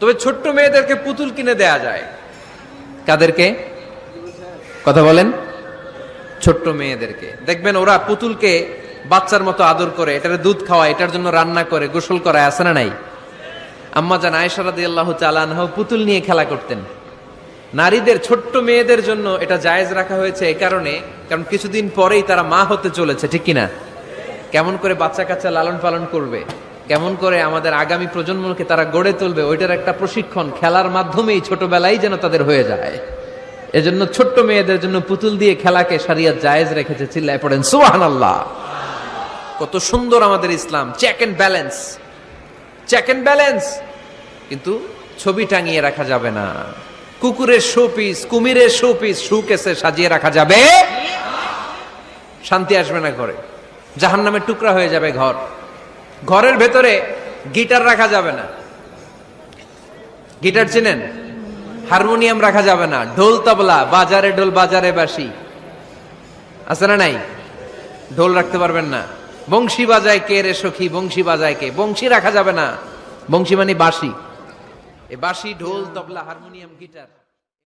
তবে ছোট্ট মেয়েদেরকে পুতুল কিনে দেয়া যায়। কাদেরকে কথা বলেন? ছোট্ট মেয়েদেরকে। দেখবেন ওরা পুতুলকে বাচ্চার মতো আদর করে, এটার দুধ খাওয়ায়, এটার জন্য রান্না করে, গোসল করায়, আছে না নাই? আম্মা জান আয়েশা রাদিয়াল্লাহু তাআলা আনহা পুতুল নিয়ে খেলা করতেন। নারীদের, ছোট্ট মেয়েদের জন্য এটা জায়েজ রাখা হয়েছে এই কারণে, কারণ কিছুদিন পরেই তারা মা হতে চলেছে, ঠিক কিনা? কেমন করে বাচ্চা কাচ্চা লালন পালন করবে, কেমন করে আমাদের আগামী প্রজন্মকে তারা গড়ে তুলবে, ওইটার একটা প্রশিক্ষণ খেলার মাধ্যমেই ছোটবেলায় যেন তাদের হয়ে যায়। এজন্য ছোট্ট মেয়েদের জন্য পুতুল দিয়ে খেলাকে শরিয়ত জায়েজ রেখেছে। চিল্লায় পড়েন সুবহানাল্লাহ। কত সুন্দর আমাদের Islam! Check and balance, check and balance. কিন্তু ছবি টাঙিয়ে রাখা যাবে না। কুকুরের শোপিস, কুমিরের শোপিস শোকেসে সাজিয়ে রাখা যাবে, শান্তি আসবে না ঘরে, জাহান্নামের টুকরা হয়ে যাবে ঘর। ঘরের ভেতরে গিটার রাখা যাবে না। গিটার চেনেন? হারমোনিয়াম রাখা যাবে না। ঢোল তবলা, বাজারে ঢোল বাজারে বাঁশি, আছে না নাই? ঢোল রাখতে পারবেন না। বংশী বাজায় কে রে সখী, বংশী বাজায় কে? বংশী রাখা যাবে না। বংশী মানে বাঁশি। এই বাঁশি, ঢোল, তবলা, হারমোনিয়াম, গিটার